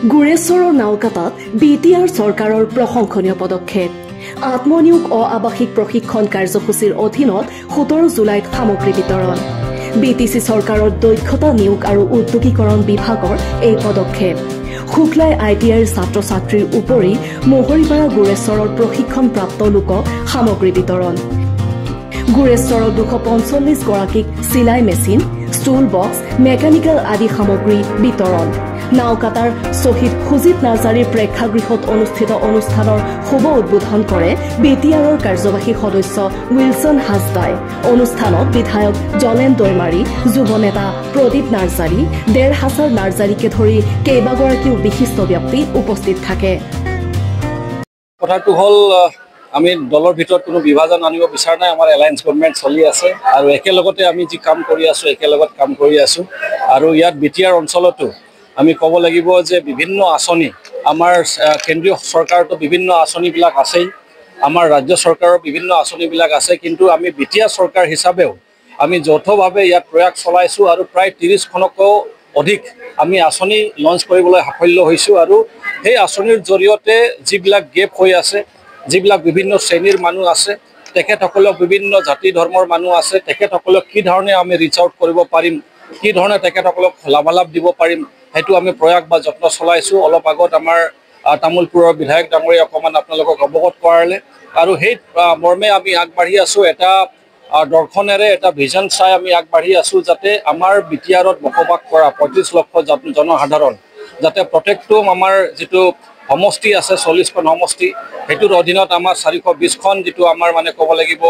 গুৰেশ্বৰৰ নাওকাটাত BTR চৰকাৰৰ প্ৰশংসনীয় পদক্ষেপ আত্মনিয়োগ আৱাসিক প্ৰশিক্ষণ কাৰ্যসূচীৰ অধীনত 17 জুলাইত সামগ্ৰী বিতৰণ বিটিসি চৰকাৰৰ দক্ষতা নিয়োগ আৰু উদ্যোগীকৰণ বিভাগৰ এই পদক্ষেপ শুক্লাই আইটিআইৰ ছাত্ৰ-ছাত্ৰীৰ উপৰি মোহৰিপাৰা গুৰেশ্বৰৰ প্ৰশিক্ষণপ্ৰাপ্ত লোকক সামগ্ৰী বিতৰণ গুৰেশ্বৰৰ 245 গৰাকীক চিলাই মেচিন ষ্টুল বক্স মেকানিকেল আদি সামগ্ৰী বিতৰণ নাওকাটাৰ শহীদ সুজিত নাৰ্জাৰীৰ প্ৰেক্ষাগৃহত অনুষ্ঠিত অনুষ্ঠানৰ শুভ উদ্বোধন কৰে বিটিআৰৰ কাৰ্যবাহী সদস্য উইলছন হাজদাই অনুষ্ঠানত বিধায়ক জলেন দৈমাৰী যুৱ নেতা প্ৰদীপ নাৰ্জাৰী দেৰ হাজাৰ নাৰ্জাৰীকে ধৰি কেইবাগৰাকীও বিশিষ্ট ব্যক্তি উপস্থিত থাকে কথাটো হল আমি দলৰ ভিতৰত কোনো বিভাজন আনিব বিচাৰ নাই আমাৰ এলায়েন্স গভৰ্ণমেণ্ট চলি আছে আৰু একেলগতে আমি যি কাম কৰি আছো একেলগত কাম কৰি আছো আৰু ইয়াত বিটিআৰ অঞ্চলতো আমি ক'ব লাগিব যে বিভিন্ন আঁচনি আমাৰ কেন্দ্ৰীয় চৰকাৰতো বিভিন্ন আঁচনিবিলাক আছে আমাৰ ৰাজ্য চৰকাৰৰ বিভিন্ন আঁচনিবিলাক আছে কিন্তু আমি বিটিআৰ চৰকাৰ হিচাপেও আমি যৌথভাৱে ইয়াত প্ৰয়াস চলাইছো আৰু প্ৰায় 30খনকৈ অধিক আমি আঁচনি লঞ্চ কৰিবলৈ সাফল্য হৈছো আৰু সেই আঁচনিৰ জৰিয়তে যিবিলাক গেপ হৈ আছে যিবিলাক বিভিন্ন শ্ৰেণীৰ মানুহ আছে তেখেতসকলক বিভিন্ন জাতি ধৰ্মৰ মানুহ আছে তেখেতসকলক কি ধৰণে আমি ৰিচ আউট কৰিব পাৰিম কি ধৰণে তেখেতসকলক লাভালাভ দিব পাৰিম হেতু আমি প্ৰয়াস বা যত্ন চলাইছো অলপ আগত আমাৰ তামুলপুৰৰ বিধায়ক ডাঙৰীয়া অকমান আপোনালোকক অৱগত কৰালে আৰু সেই মৰ্মে আমি আগবাঢ়ি আছো এটা দৰ্শনেৰে এটা ভিজন চাই আমি আগবাঢ়ি আছো যাতে আমাৰ বিটিআৰত বসবাস কৰা 35 লক্ষ জনসাধাৰণ যাতে প্ৰত্যেকটো আমাৰ যেটো সমষ্টি আছে 40খন সমষ্টি হেতুৰ অধীনত আমাৰ 420খন যেটো আমাৰ মানে ক'ব লাগিব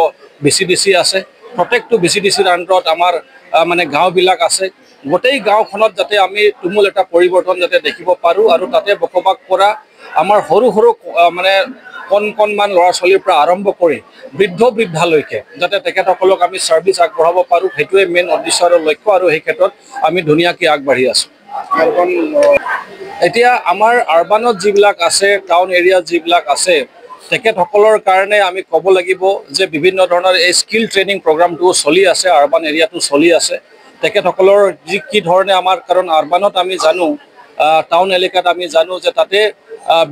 বিসিডিসি আছে প্ৰত্যেকটো বিসিডিসিৰ আণ্ডাৰত আমাৰ মানে গাঁওবিলাক আছে গোটেই গাঁওখনত যাতে আমি তুমুল এটা পৰিৱৰ্তন যাতে দেখিব পাৰো আৰু তাতে বসবাস কৰা আমাৰ সৰু সৰু মানে কণমান ল'ৰা ছোৱালীৰ পৰা আৰম্ভ কৰি বৃদ্ধালৈকে যাতে তেখেতসকলক আমি সাৰ্ভিস আগবঢ়াব পাৰো হেতুৱে মেইন উদ্দেশ্য আৰু লক্ষ্য আৰু এই ক্ষেত্ৰত আমি ধুনীয়াকৈ আগবাঢ়ি আছো এতিয়া আমাৰ আৰবানত যিবিলাক আছে টাউন এৰিয়াত যিবিলাক আছে তেখেতসকলৰ কাৰণে আমি ক'ব লাগিব যে বিভিন্ন ধৰণৰ এই স্কিল ট্ৰেইনিং প্ৰগ্ৰামটো চলি আছে আৰবান এৰিয়াটো চলি আছে তেখেতসকলৰ যি কি ধৰণে আমাৰ কাৰণ আৰবানত আমি জানো টাউন এলেকাত আমি জানো যে তাতে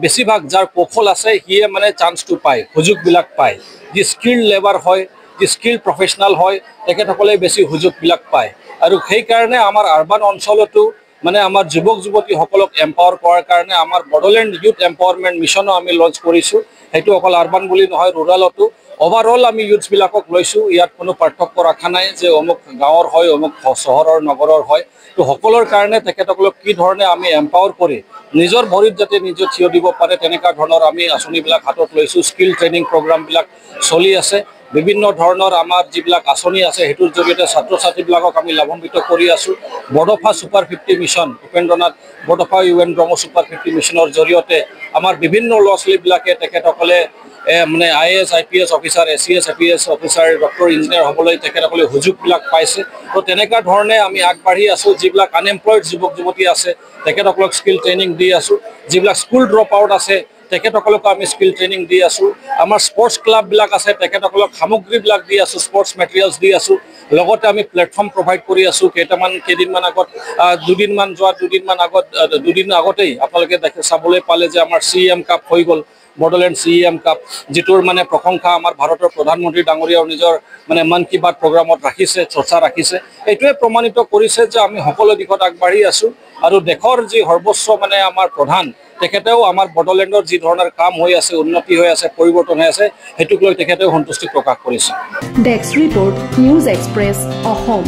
বেছিভাগ যাৰ কৌশল আছে হিয়ে মানে চান্সটো পায় সুযোগবিলাক পায় যি স্কিল লেবাৰ হয় যি স্কিল প্ৰফেচনেল হয় তেখেতসকলে বেছি সুযোগবিলাক পায় আৰু সেই কাৰণে আমাৰ আৰবান অঞ্চলতো মানে আমাৰ যুৱক যুৱতীসকলক এম্পাৱাৰ কৰাৰ কাৰণে আমাৰ বড়োলেণ্ড ইউথ এম্পাৱাৰমেণ্ট মিছনো আমি লঞ্চ কৰিছো হেতু অকল আৰবান বুলি নহয় ৰুৰালতো ওভাৰঅল আমি ইউথবিলাকক লৈছো ইয়াত কোনো পাৰ্থক্য ৰাখা নাই যে অমুক গাঁৱৰ হয় অমুক চহৰৰ নগৰৰ হয় তো সকলৰ কাৰণে তেখেতসকলক কি ধৰণে আমি এম্পাৱাৰ কৰি নিজৰ ভৰিত যাতে নিজে থিয় দিব পাৰে তেনেকা ধৰণৰ আমি আঁচনিবিলাক হাতত লৈছো স্কিল ট্ৰেইনিং প্ৰগ্ৰামবিলাক চলি আছে বিভিন্ন ধৰণৰ আমাৰ যিবিলাক আঁচনি আছে হেতুৰ জৰিয়তে ছাত্ৰ-ছাত্ৰীবিলাকক আমি লাভান্বিত কৰি আছো Bodofa super 50 mission Upendranath Bodofa UN Brahma super 50 মিছনৰ জৰিয়তে আমাৰ বিভিন্ন ল'ৰা-ছোৱালীবিলাকে তেখেতসকলে মানে IAS IPS officer ACS APS officer doctor engineer হ'বলৈ তেখেতসকলে সুযোগবিলাক পাইছে তো তেনেকা ধৰণে আমি আগবাঢ়ি আছো যিবিলাক আনএমপ্লয়েড যুৱক যুৱতী আছে তেখেতসকলক স্কিল ট্ৰেইনিং দি আছো যিবিলাক স্কুল ড্ৰপ আউট আছে তেখেতসকলক আমি স্কিল ট্ৰেইনিং দি আছো আমাৰ স্পৰ্টছ ক্লাববিলাক আছে তেখেতসকলক সামগ্ৰীবিলাক দি আছো স্পৰ্টছ মেটেৰিয়েলছ দি আছো লগতে আমি প্লেটফৰ্ম প্ৰভাইড কৰি আছো কেইদিনমান আগত দুদিন আগতেই আপোনালোকে চাবলৈ পালে যে আমাৰ CEM কাপ হৈ গ'ল বড়োলেণ্ড CEM কাপ যিটোৰ মানে প্ৰশংসা আমাৰ ভাৰতৰ প্ৰধানমন্ত্ৰী ডাঙৰীয়াৰ নিজৰ মানে মন কি বাত প্ৰগ্ৰামত ৰাখিছে চৰ্চা ৰাখিছে এইটোৱে প্ৰমাণিত কৰিছে যে আমি সকলো দিশত আগবাঢ়ি আছো আৰু দেশৰ যি সৰ্বোচ্চ মানে আমাৰ প্ৰধান তেখেতেও আমাৰ বড়োলেণ্ডৰ যি ধৰণৰ কাম হৈ আছে উন্নতি হৈ আছে পৰিৱৰ্তন হৈ আছে হেতুক লৈ তেখেতেও সন্তুষ্টি প্ৰকাশ কৰিছে desk report news express Assam